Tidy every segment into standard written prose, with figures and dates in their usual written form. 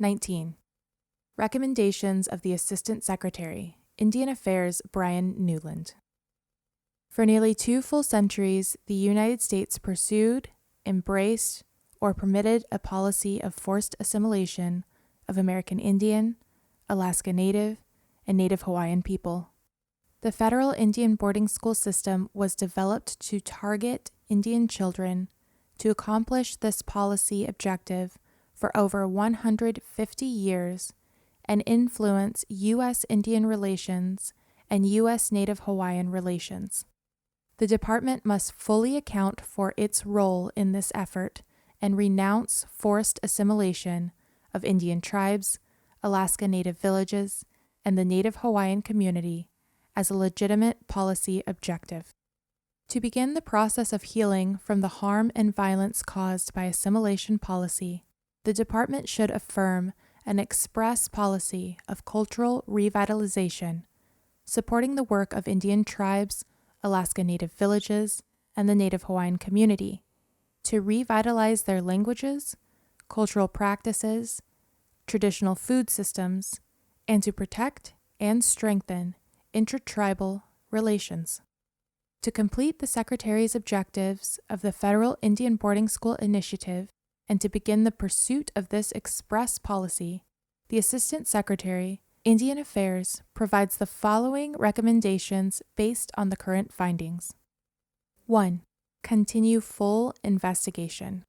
19. Recommendations of the Assistant Secretary, Indian Affairs Brian Newland. For nearly 2 full centuries, the United States pursued, embraced, or permitted a policy of forced assimilation of American Indian, Alaska Native, and Native Hawaiian people. The federal Indian boarding school system was developed to target Indian children. To accomplish this policy objective for over 150 years and influence U.S. Indian relations and U.S. Native Hawaiian relations. The department must fully account for its role in this effort and renounce forced assimilation of Indian tribes, Alaska Native villages, and the Native Hawaiian community as a legitimate policy objective. To begin the process of healing from the harm and violence caused by assimilation policy, the department should affirm an express policy of cultural revitalization, supporting the work of Indian tribes, Alaska Native villages, and the Native Hawaiian community, to revitalize their languages, cultural practices, traditional food systems, and to protect and strengthen intertribal relations. To complete the Secretary's objectives of the Federal Indian Boarding School Initiative and to begin the pursuit of this express policy, the Assistant Secretary, Indian Affairs, provides the following recommendations based on the current findings. 1. Continue full investigation.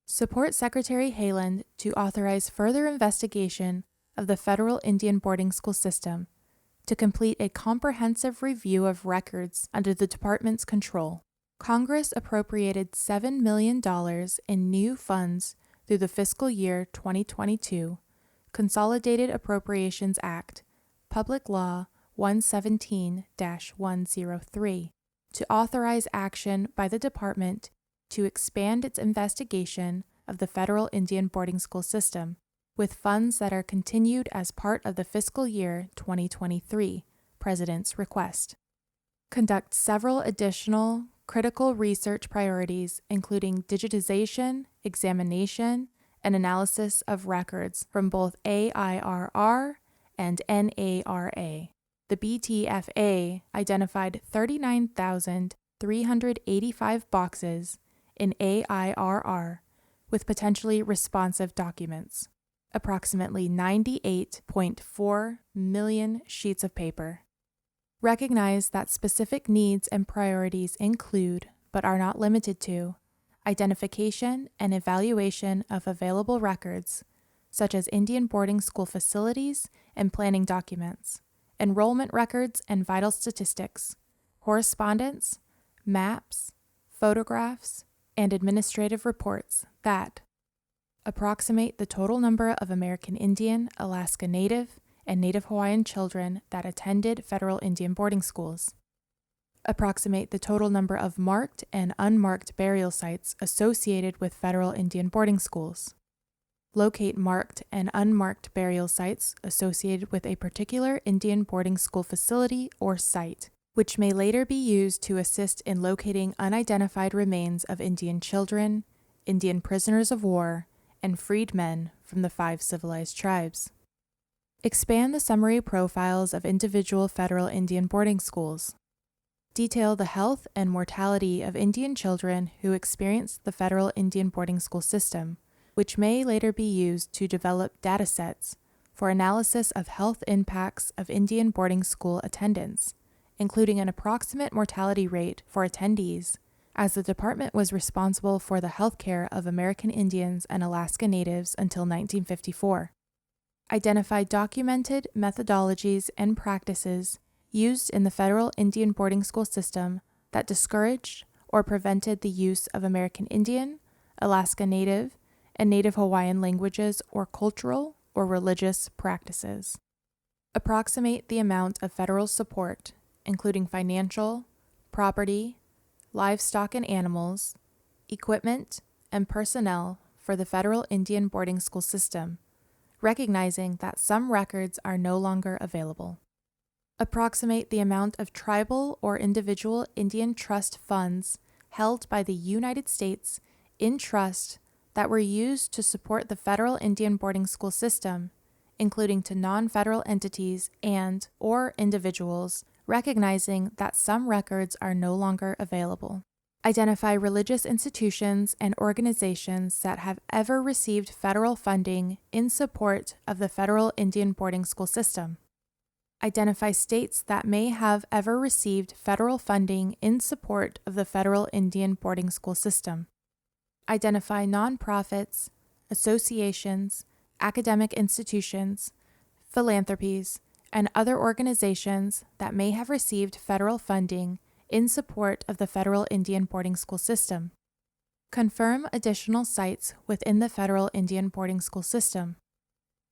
Support Secretary Haaland to authorize further investigation of the Federal Indian Boarding School system to complete a comprehensive review of records under the department's control. Congress appropriated $7 million in new funds through the fiscal year 2022 Consolidated Appropriations Act, Public Law 117-103, to authorize action by the department to expand its investigation of the Federal Indian Boarding School system with funds that are continued as part of the fiscal year 2023 President's request. Conduct several additional critical research priorities, including digitization, examination, and analysis of records from both AIRR and NARA. The BTFA identified 39,385 boxes in AIRR with potentially responsive documents, approximately 98.4 million sheets of paper. Recognize that specific needs and priorities include, but are not limited to, identification and evaluation of available records, such as Indian boarding school facilities and planning documents, enrollment records and vital statistics, correspondence, maps, photographs, and administrative reports that approximate the total number of American Indian, Alaska Native, and Native Hawaiian children that attended federal Indian boarding schools. Approximate the total number of marked and unmarked burial sites associated with federal Indian boarding schools. Locate marked and unmarked burial sites associated with a particular Indian boarding school facility or site, which may later be used to assist in locating unidentified remains of Indian children, Indian prisoners of war, and freed men from the 5 civilized tribes. Expand the summary profiles of individual federal Indian boarding schools. Detail the health and mortality of Indian children who experienced the federal Indian boarding school system, which may later be used to develop data sets for analysis of health impacts of Indian boarding school attendance, including an approximate mortality rate for attendees, as the department was responsible for the health care of American Indians and Alaska Natives until 1954. Identify documented methodologies and practices used in the federal Indian boarding school system that discouraged or prevented the use of American Indian, Alaska Native, and Native Hawaiian languages or cultural or religious practices. Approximate the amount of federal support, including financial, property, livestock and animals, equipment, and personnel for the federal Indian boarding school system, recognizing that some records are no longer available. Approximate the amount of tribal or individual Indian trust funds held by the United States in trust that were used to support the federal Indian boarding school system, including to non-federal entities and/or individuals, recognizing that some records are no longer available. Identify religious institutions and organizations that have ever received federal funding in support of the federal Indian boarding school system. Identify states that may have ever received federal funding in support of the federal Indian boarding school system. Identify nonprofits, associations, academic institutions, philanthropies, and other organizations that may have received federal funding in support of the federal Indian boarding school system. Confirm additional sites within the federal Indian boarding school system.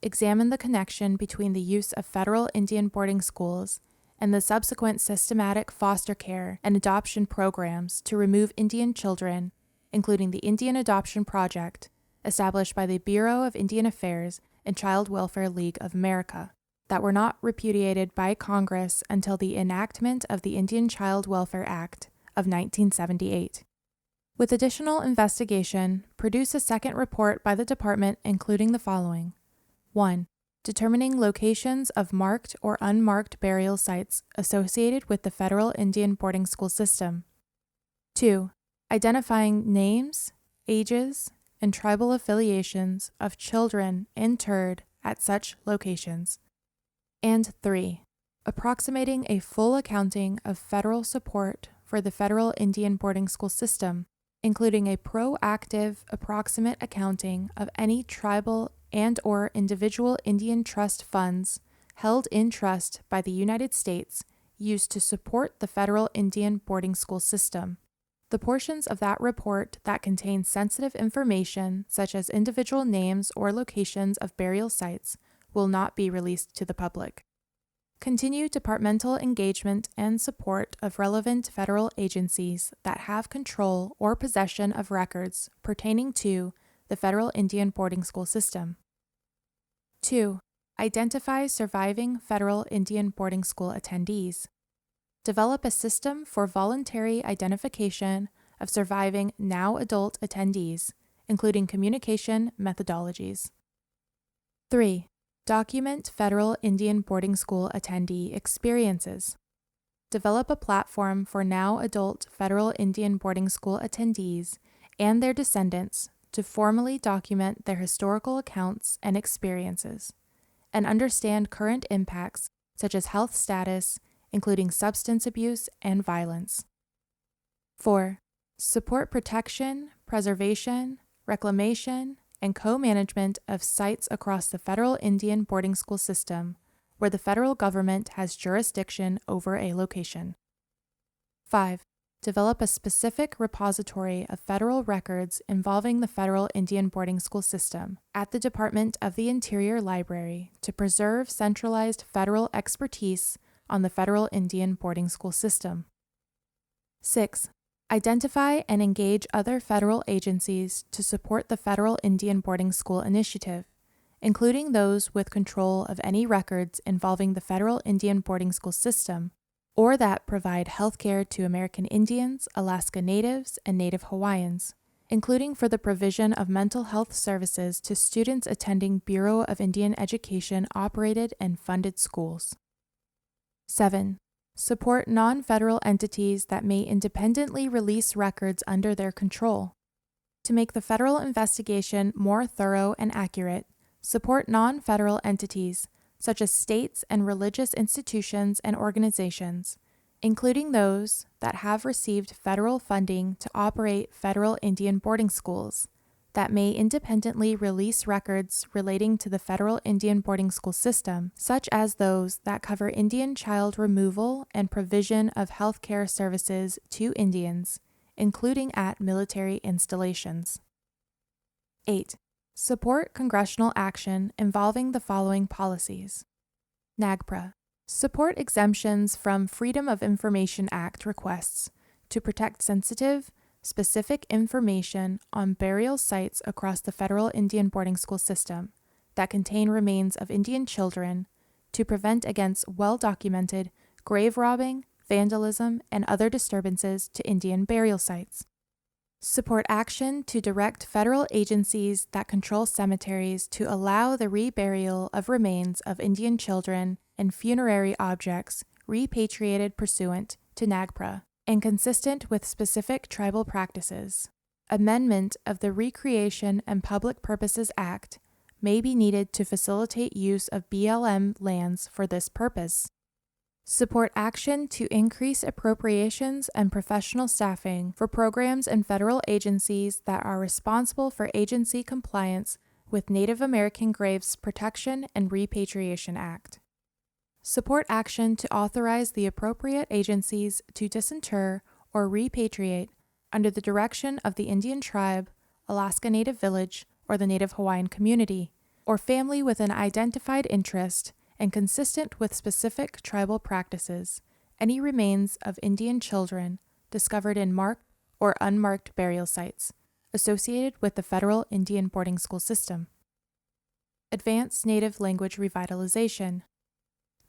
Examine the connection between the use of federal Indian boarding schools and the subsequent systematic foster care and adoption programs to remove Indian children, including the Indian Adoption Project, established by the Bureau of Indian Affairs and Child Welfare League of America, that were not repudiated by Congress until the enactment of the Indian Child Welfare Act of 1978. With additional investigation, produce a second report by the department including the following. 1. Determining locations of marked or unmarked burial sites associated with the federal Indian boarding school system. 2. Identifying names, ages, and tribal affiliations of children interred at such locations. And 3. Approximating a full accounting of federal support for the federal Indian boarding school system, including a proactive approximate accounting of any tribal and/or individual Indian trust funds held in trust by the United States used to support the federal Indian boarding school system. The portions of that report that contain sensitive information, such as individual names or locations of burial sites, will not be released to the public. Continue departmental engagement and support of relevant federal agencies that have control or possession of records pertaining to the federal Indian boarding school system. 2. Identify surviving federal Indian boarding school attendees. Develop a system for voluntary identification of surviving now adult attendees, including communication methodologies. 3. Document federal Indian boarding school attendee experiences. Develop a platform for now adult federal Indian boarding school attendees and their descendants to formally document their historical accounts and experiences, and understand current impacts such as health status, including substance abuse and violence. 4. Support protection, preservation, reclamation, and co-management of sites across the federal Indian boarding school system where the federal government has jurisdiction over a location. 5. Develop a specific repository of federal records involving the federal Indian boarding school system at the Department of the Interior Library to preserve centralized federal expertise on the federal Indian boarding school system. 6. Identify and engage other federal agencies to support the federal Indian boarding school initiative, including those with control of any records involving the federal Indian boarding school system, or that provide health care to American Indians, Alaska Natives, and Native Hawaiians, including for the provision of mental health services to students attending Bureau of Indian Education operated and funded schools. 7. Support non-federal entities that may independently release records under their control. To make the federal investigation more thorough and accurate, support non-federal entities such as states and religious institutions and organizations, including those that have received federal funding to operate federal Indian boarding schools, that may independently release records relating to the federal Indian boarding school system, such as those that cover Indian child removal and provision of health care services to Indians, including at military installations. 8. Support congressional action involving the following policies. NAGPRA. Support exemptions from Freedom of Information Act requests to protect sensitive, specific information on burial sites across the federal Indian boarding school system that contain remains of Indian children to prevent against well-documented grave robbing, vandalism, and other disturbances to Indian burial sites. Support action to direct federal agencies that control cemeteries to allow the reburial of remains of Indian children and funerary objects repatriated pursuant to NAGPRA and consistent with specific tribal practices. Amendment of the Recreation and Public Purposes Act may be needed to facilitate use of BLM lands for this purpose. Support action to increase appropriations and professional staffing for programs and federal agencies that are responsible for agency compliance with Native American Graves Protection and Repatriation Act. Support action to authorize the appropriate agencies to disinter or repatriate under the direction of the Indian tribe, Alaska Native Village, or the Native Hawaiian community, or family with an identified interest and consistent with specific tribal practices, any remains of Indian children discovered in marked or unmarked burial sites associated with the federal Indian boarding school system. Advance Native language revitalization.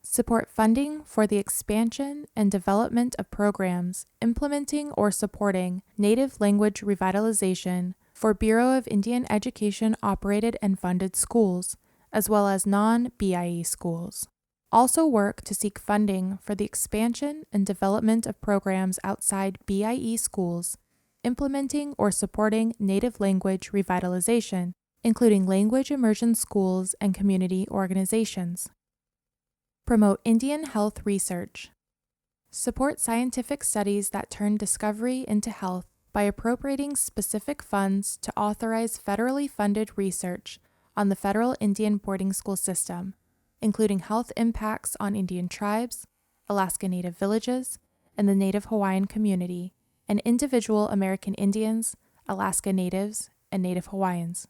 Support funding for the expansion and development of programs implementing or supporting Native language revitalization for Bureau of Indian Education operated and funded schools, as well as non-BIE schools. Also work to seek funding for the expansion and development of programs outside BIE schools, implementing or supporting Native language revitalization, including language immersion schools and community organizations. Promote Indian health research. Support scientific studies that turn discovery into health by appropriating specific funds to authorize federally funded research on the federal Indian boarding school system, including health impacts on Indian tribes, Alaska Native villages, and the Native Hawaiian community, and individual American Indians, Alaska Natives, and Native Hawaiians.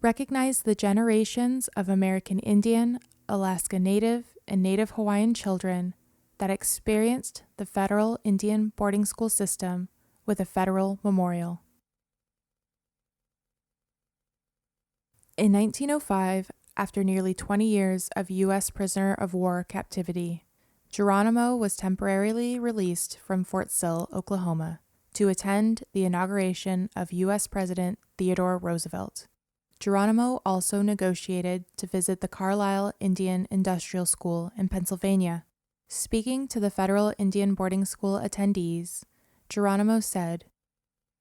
Recognize the generations of American Indian, Alaska Native, and Native Hawaiian children that experienced the federal Indian boarding school system with a federal memorial. In 1905, after nearly 20 years of U.S. prisoner of war captivity, Geronimo was temporarily released from Fort Sill, Oklahoma, to attend the inauguration of U.S. President Theodore Roosevelt. Geronimo also negotiated to visit the Carlisle Indian Industrial School in Pennsylvania. Speaking to the federal Indian boarding school attendees, Geronimo said,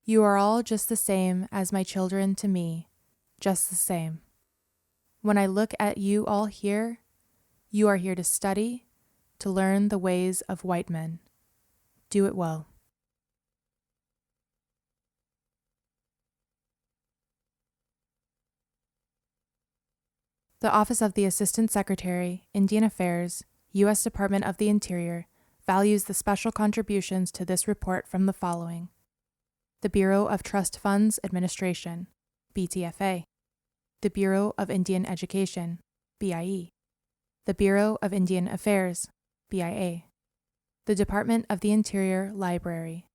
"You are all just the same as my children to me. Just the same. When I look at you all here, you are here to study, to learn the ways of white men. Do it well." The Office of the Assistant Secretary, Indian Affairs, U.S. Department of the Interior, values the special contributions to this report from the following: the Bureau of Trust Funds Administration, BTFA, the Bureau of Indian Education, BIE, the Bureau of Indian Affairs, BIA, the Department of the Interior Library,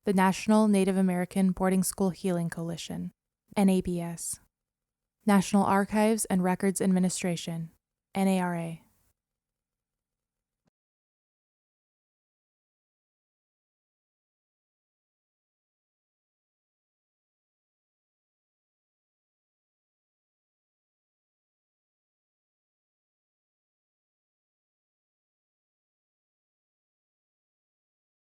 the National Native American Boarding School Healing Coalition, NABS, National Archives and Records Administration, NARA,